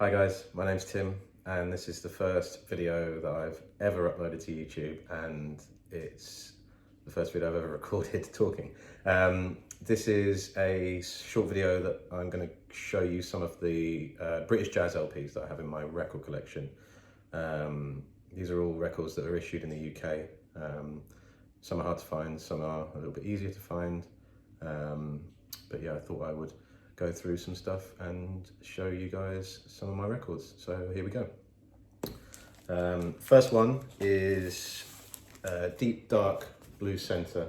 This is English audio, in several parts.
Hi guys, my name's Tim and this is the first video that I've ever uploaded to YouTube, and it's the first video I've ever recorded talking. This is a short video that I'm going to show you some of the British jazz LPs that I have in my record collection. These are all records that are issued in the UK. Some are hard to find, some are a little bit easier to find. But yeah, I thought I would go through some stuff and show you guys some of my records. So here we go. First one is Deep Dark Blue Centre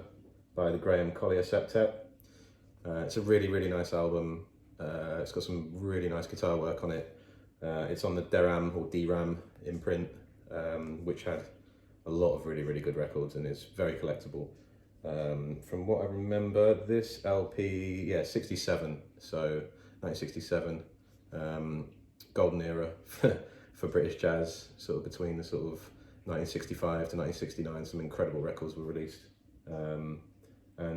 by the Graham Collier Septet. It's a really nice album. It's got some really nice guitar work on it. It's on the DRAM or DRAM imprint, which had a lot of really good records and is very collectible. From what I remember, this LP, yeah, 67, so 1967, golden era for British jazz, sort of between the sort of 1965 to 1969, some incredible records were released, and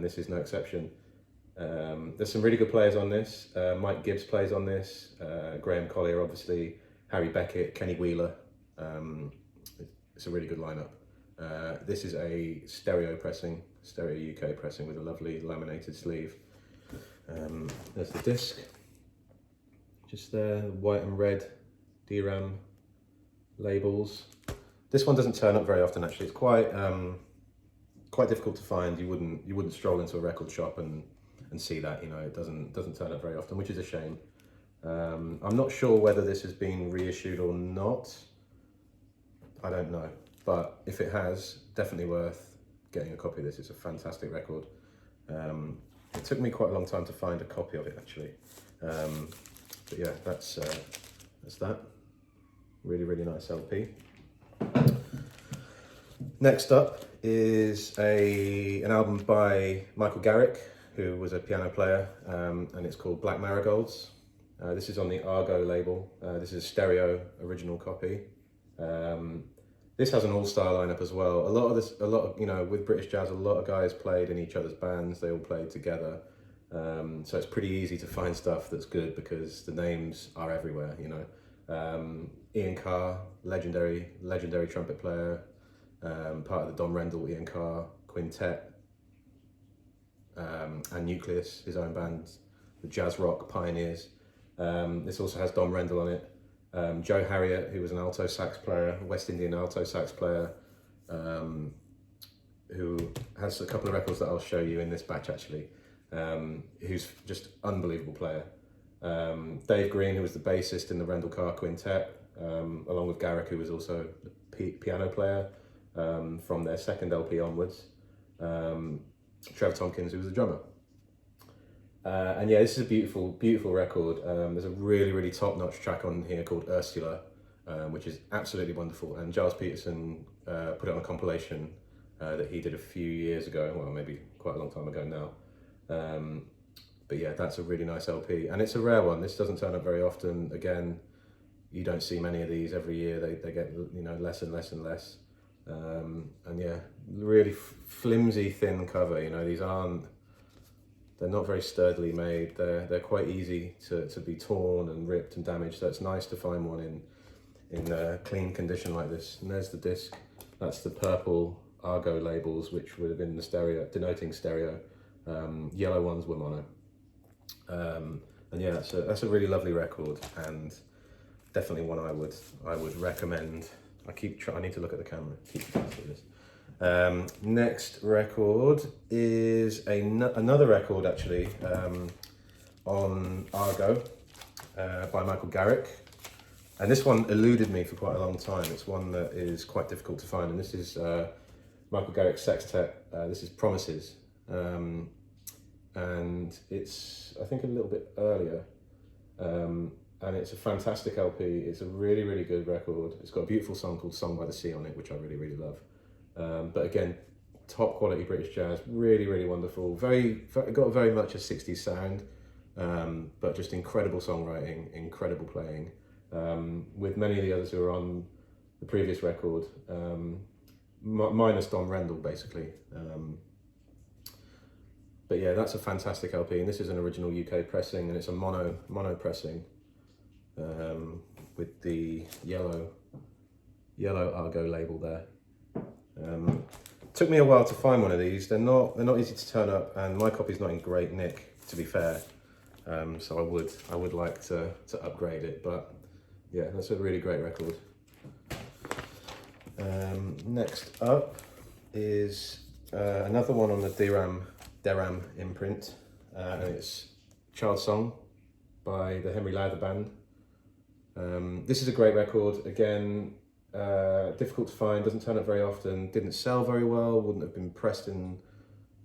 this is no exception. There's some really good players on this. Mike Gibbs plays on this, Graham Collier obviously, Harry Beckett, Kenny Wheeler. It's a really good lineup. This is a stereo pressing, stereo UK pressing with a lovely laminated sleeve. There's the disc, just there, white and red DRAM labels. This one doesn't turn up very often actually. It's quite difficult to find. You wouldn't stroll into a record shop and see that, you know. It doesn't turn up very often, which is a shame. I'm not sure whether this has been reissued or not. I don't know. But if it has, definitely worth getting a copy of this. It's a fantastic record. It took me quite a long time to find a copy of it actually. But yeah, that's that. Really nice LP. Next up is an album by Michael Garrick, who was a piano player, and it's called Black Marigolds. This is on the Argo label. This is a stereo original copy. This has an all-star lineup as well. A lot of, you know, with British jazz, a lot of guys played in each other's bands. They all played together. So it's pretty easy to find stuff that's good because the names are everywhere, you know. Ian Carr, legendary trumpet player, part of the Don Rendell, Ian Carr Quintet, and Nucleus, his own band, the jazz rock pioneers. This also has Don Rendell on it. Joe Harriott, who was an alto sax player, West Indian alto sax player, who has a couple of records that I'll show you in this batch actually, who's just unbelievable player. Dave Green, who was the bassist in the Rendell Carr Quintet, along with Garrick, who was also the piano player from their second LP onwards. Trevor Tompkins, who was the drummer. And yeah, this is a beautiful record. There's a really top-notch track on here called Ursula, which is absolutely wonderful. And Giles Peterson put it on a compilation that he did a few years ago, well, maybe quite a long time ago now. But yeah, that's a really nice LP. And it's a rare one. This doesn't turn up very often. Again, you don't see many of these every year. They get, you know, less and less. And yeah, really flimsy, thin cover. You know, they're not very sturdily made. They're quite easy to be torn and ripped and damaged. So it's nice to find one in clean condition like this. And there's the disc. That's the purple Argo labels, which would have been the stereo, denoting stereo. Yellow ones were mono. And yeah, that's a really lovely record, and definitely one I would recommend. I need to look at the camera. Keep track of this. Next record is another record actually, on Argo, by Michael Garrick, and this one eluded me for quite a long time. It's one that is quite difficult to find, and this is Michael Garrick's sextet. This is Promises, and it's, I think, a little bit earlier, and it's a fantastic LP. It's a really good record. It's got a beautiful song called Song by the Sea on it, which I really love. But again, top quality British jazz, really wonderful. Got very much a 60s sound, but just incredible songwriting, incredible playing. With many of the others who are on the previous record, minus Don Rendell basically. But yeah, that's a fantastic LP, and this is an original UK pressing, and it's a mono pressing. with the yellow Argo label there. Took me a while to find one of these. They're not easy to turn up, and my copy's not in great nick, to be fair. So I would like to upgrade it, but yeah, that's a really great record. Next up is another one on the Deram imprint, and it's Child Song by the Henry Lowther Band. This is a great record. Again, difficult to find, doesn't turn up very often, didn't sell very well, wouldn't have been pressed in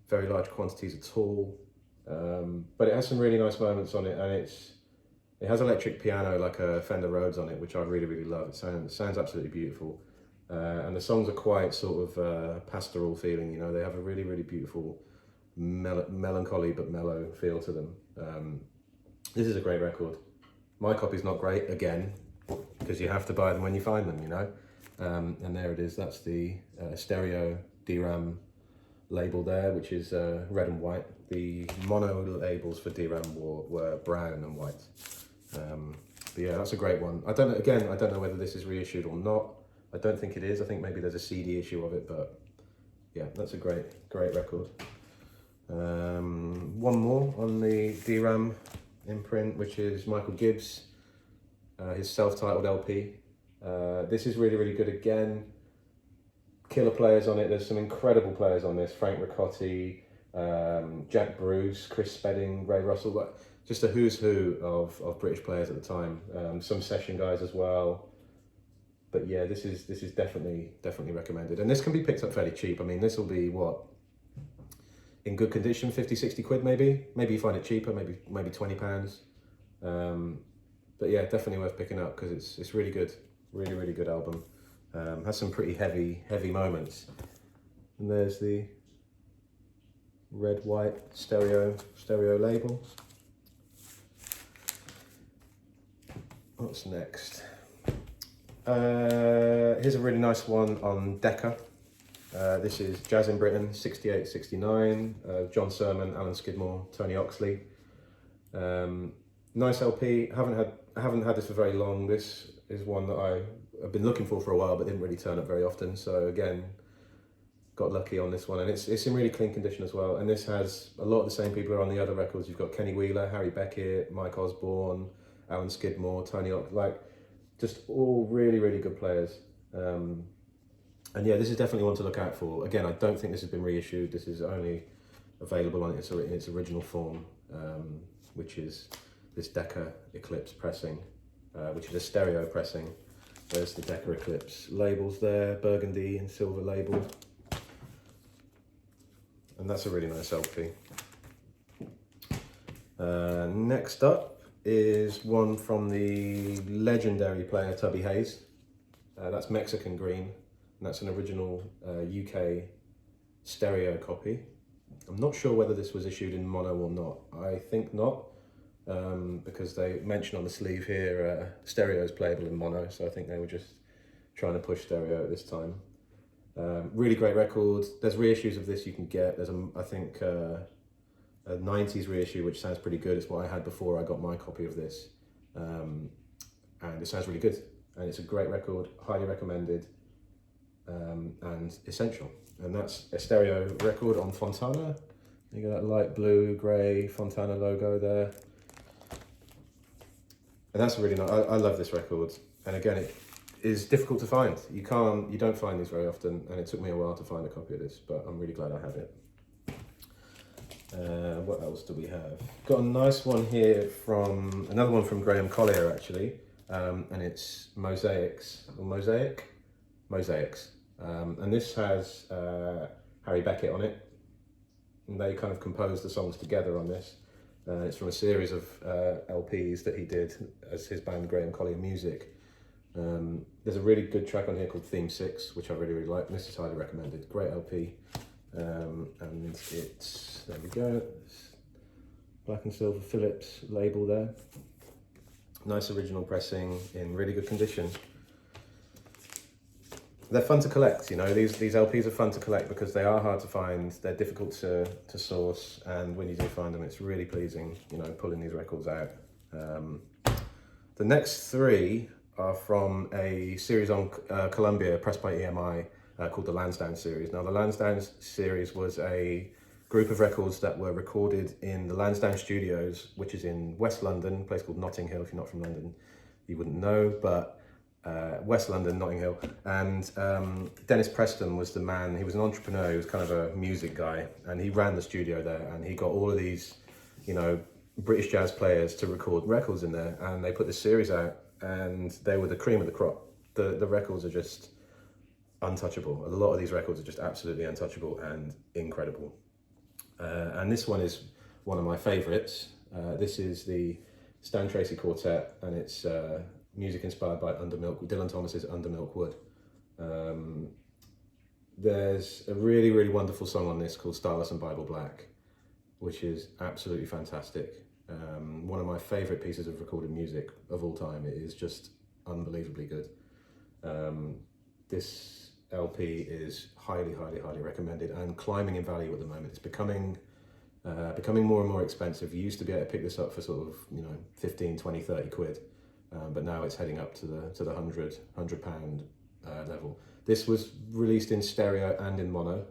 very large quantities at all. But it has some really nice moments on it, and it has electric piano like a Fender Rhodes on it, which I really love. It sounds absolutely beautiful. And the songs are quite sort of pastoral feeling, you know, they have a really beautiful melancholy but mellow feel to them. This is a great record. My copy's not great, again, because you have to buy them when you find them, you know. And there it is, that's the stereo DRAM label there, which is red and white. The mono labels for DRAM were brown and white. But yeah, that's a great one. I don't know whether this is reissued or not. I don't think it is. I think maybe there's a CD issue of it, but yeah, that's a great record. One more on the DRAM imprint, which is Michael Gibbs, his self-titled LP. This is really good again. Killer players on it. There's some incredible players on this. Frank Ricotti, Jack Bruce, Chris Spedding, Ray Russell. Just a who's who of British players at the time. Some session guys as well. But yeah, this is definitely recommended. And this can be picked up fairly cheap. I mean, this will be what, in good condition, 50, 60 quid maybe. Maybe you find it cheaper, maybe £20. But yeah, definitely worth picking up because it's really good. Really good album. Has some pretty heavy moments. And there's the red-white stereo label. What's next? Here's a really nice one on Decca. This is Jazz in Britain, 68-69. John Sermon, Alan Skidmore, Tony Oxley. Nice LP. I haven't had this for very long. This is one that I've been looking for a while, but didn't really turn up very often. So again, got lucky on this one, and it's in really clean condition as well. And this has a lot of the same people are on the other records. You've got Kenny Wheeler, Harry Beckett, Mike Osborne, Alan Skidmore, Tony Oxley, like just all really good players. And yeah, this is definitely one to look out for. Again, I don't think this has been reissued. This is only available in its original form, which is this Decca Eclipse pressing, which is a stereo pressing. There's the Decca Eclipse labels there, burgundy and silver label. And that's a really nice LP. Next up is one from the legendary player Tubby Hayes. That's Mexican Green, and that's an original UK stereo copy. I'm not sure whether this was issued in mono or not. I think not, because they mention on the sleeve here stereo is playable in mono, so I think they were just trying to push stereo at this time. Really great record. There's reissues of this you can get. There's I think a 90s reissue which sounds pretty good. It's what I had before I got my copy of this, and it sounds really good, and it's a great record, highly recommended, and essential. And that's a stereo record on Fontana. You got that light blue grey Fontana logo there, and that's really nice. I love this record, and again it is difficult to find. You don't find these very often, and it took me a while to find a copy of this, but I'm really glad I have it. What else do we have? Got a nice one here from another one from Graham Collier actually, and it's Mosaics. And this has Harry Beckett on it, and they kind of composed the songs together on this. It's from a series of LPs that he did as his band Graham Collier Music. There's a really good track on here called Theme 6, which I really like, and this is highly recommended. Great LP. And it's, there we go, black and silver Philips label there. Nice original pressing in really good condition. They're fun to collect, you know, these LPs are fun to collect because they are hard to find, they're difficult to source, and when you do find them, it's really pleasing, you know, pulling these records out. The next three are from a series on Columbia, pressed by EMI, called the Lansdowne series. Now, the Lansdowne series was a group of records that were recorded in the Lansdowne Studios, which is in West London, a place called Notting Hill. If you're not from London, you wouldn't know, but West London, Notting Hill. And Dennis Preston was the man. He was an entrepreneur. He was kind of a music guy, and he ran the studio there, and he got all of these, you know, British jazz players to record records in there, and they put this series out, and they were the cream of the crop. The records are just untouchable. A lot of these records are just absolutely untouchable and incredible. And this one is one of my favourites. This is the Stan Tracy Quartet, and it's music inspired by Dylan Thomas's Under Milk Wood. There's a really, really wonderful song on this called Starless and Bible Black, which is absolutely fantastic. One of my favourite pieces of recorded music of all time. It is just unbelievably good. This LP is highly, highly, highly recommended and climbing in value at the moment. It's becoming more and more expensive. You used to be able to pick this up for sort of, you know, 15, 20, 30 quid. But now it's heading up to the £100 level. This was released in stereo and in mono.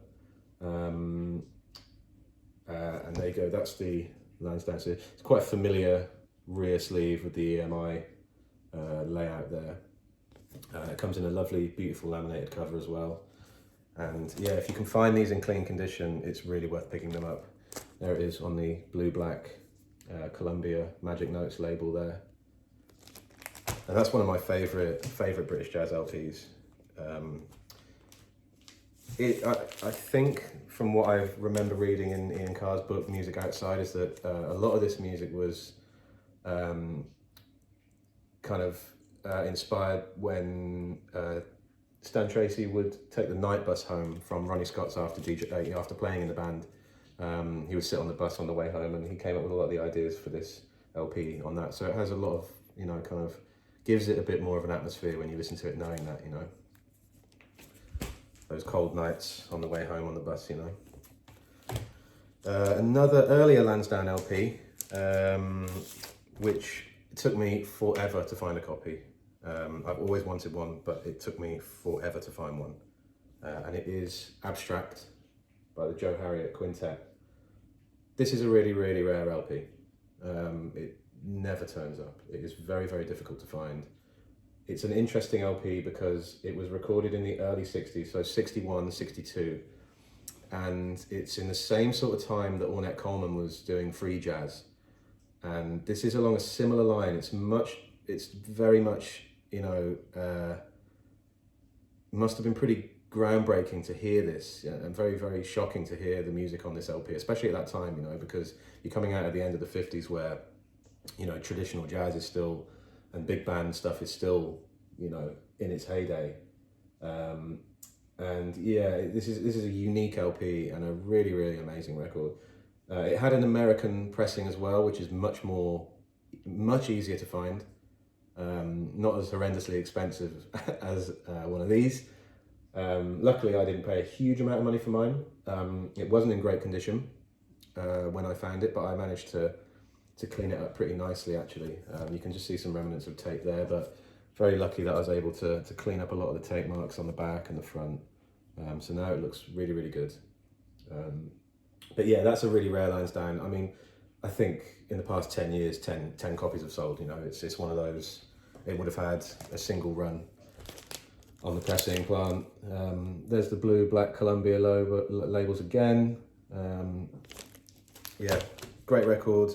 And there you go, that's the Lansdowne series. It's quite a familiar rear sleeve with the EMI layout there. It comes in a lovely, beautiful laminated cover as well. And yeah, if you can find these in clean condition, it's really worth picking them up. There it is on the blue-black Columbia Magic Notes label there. And that's one of my favourite British jazz LPs. I think from what I remember reading in Ian Carr's book, Music Outside, is that a lot of this music was kind of inspired when Stan Tracy would take the night bus home from Ronnie Scott's after playing in the band. He would sit on the bus on the way home, and he came up with a lot of the ideas for this LP on that. So it has a lot of, you know, kind of gives it a bit more of an atmosphere when you listen to it, knowing that, you know, those cold nights on the way home on the bus, you know. Another earlier Lansdowne LP, which took me forever to find a copy. I've always wanted one, but it took me forever to find one. And it is Abstract by the Joe Harriott Quintet. This is a really, really rare LP. It never turns up. It is very, very difficult to find. It's an interesting LP because it was recorded in the early 60s, so 61, 62. And it's in the same sort of time that Ornette Coleman was doing free jazz. And this is along a similar line. It's very much, you know, must have been pretty groundbreaking to hear this, and very, very shocking to hear the music on this LP, especially at that time, you know, because you're coming out at the end of the 50s where, you know, traditional jazz is still, and big band stuff is still, you know, in its heyday. And yeah, this is a unique LP and a really, really amazing record. It had an American pressing as well, which is much easier to find. Not as horrendously expensive as one of these. Luckily, I didn't pay a huge amount of money for mine. It wasn't in great condition when I found it, but I managed to clean it up pretty nicely, actually. You can just see some remnants of tape there, but very lucky that I was able to clean up a lot of the tape marks on the back and the front. So now it looks really, really good. But yeah, that's a really rare Lansdowne. I mean, I think in the past 10 years, 10 copies have sold, you know. It's one of those, it would have had a single run on the pressing plant. There's the blue-black Columbia labels again. Yeah, great record,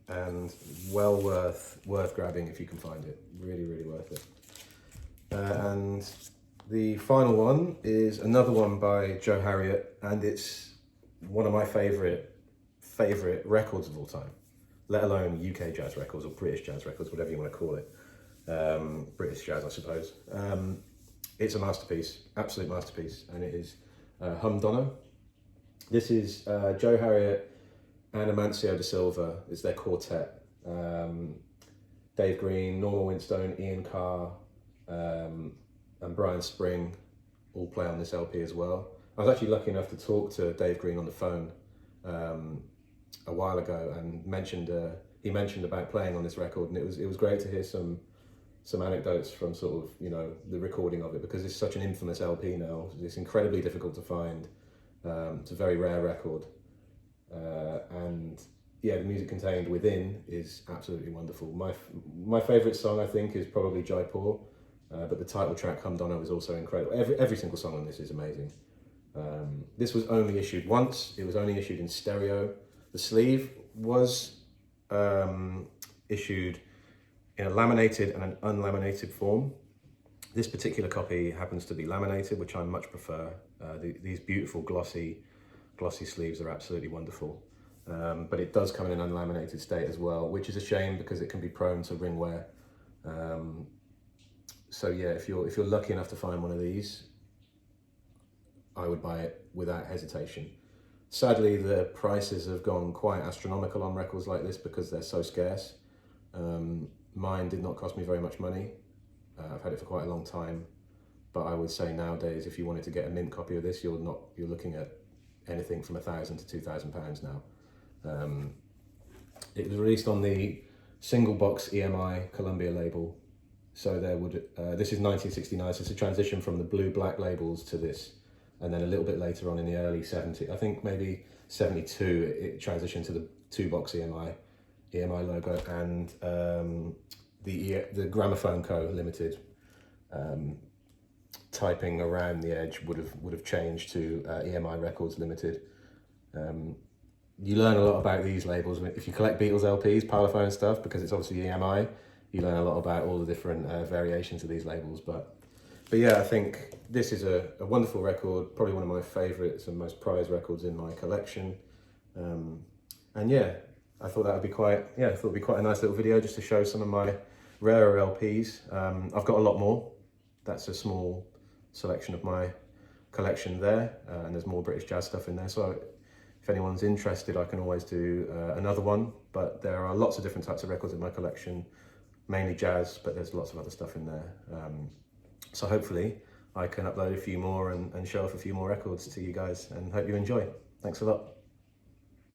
and well worth grabbing if you can find it. Really, really worth it. And the final one is another one by Joe Harriott, and it's one of my favourite records of all time, let alone UK jazz records or British jazz records, whatever you want to call it. British jazz, I suppose. It's a masterpiece, absolute masterpiece, and it is Hum Dono. This is Joe Harriott and Amancio da Silva. It's their quartet. Dave Green, Norma Winstone, Ian Carr, and Brian Spring all play on this LP as well. I was actually lucky enough to talk to Dave Green on the phone a while ago, and he mentioned about playing on this record, and it was great to hear some some anecdotes from sort of, you know, the recording of it, because it's such an infamous LP now. It's incredibly difficult to find. It's a very rare record. And yeah, the music contained within is absolutely wonderful. My favourite song, I think, is probably Jaipur, but the title track, Hum Dono, is also incredible. Every single song on this is amazing. This was only issued once. It was only issued in stereo. The sleeve was issued in a laminated and an unlaminated form. This particular copy happens to be laminated, which I much prefer. These beautiful glossy sleeves are absolutely wonderful. But it does come in an unlaminated state as well, which is a shame because it can be prone to ring wear. So yeah, if you're lucky enough to find one of these, I would buy it without hesitation. Sadly, the prices have gone quite astronomical on records like this because they're so scarce. Mine did not cost me very much money. I've had it for quite a long time, but I would say nowadays, if you wanted to get a mint copy of this, you're looking at anything from £1,000 to £2,000 now. It was released on the single box EMI Columbia label. So there would, this is 1969, so it's a transition from the blue-black labels to this. And then a little bit later on in the early 70s, I think maybe 72, it transitioned to the two-box EMI logo, and the Gramophone Co. Limited typing around the edge would have changed to EMI Records Limited. You learn a lot about these labels if you collect Beatles LPs, Parlophone stuff, because it's obviously EMI. You learn a lot about all the different variations of these labels, but yeah, I think this is a wonderful record, probably one of my favourites and most prized records in my collection. And yeah, I thought that would be quite a nice little video just to show some of my rarer LPs. I've got a lot more. That's a small selection of my collection there, and there's more British jazz stuff in there. So if anyone's interested, I can always do another one. But there are lots of different types of records in my collection, mainly jazz, but there's lots of other stuff in there. So hopefully I can upload a few more and show off a few more records to you guys, and hope you enjoy. Thanks a lot.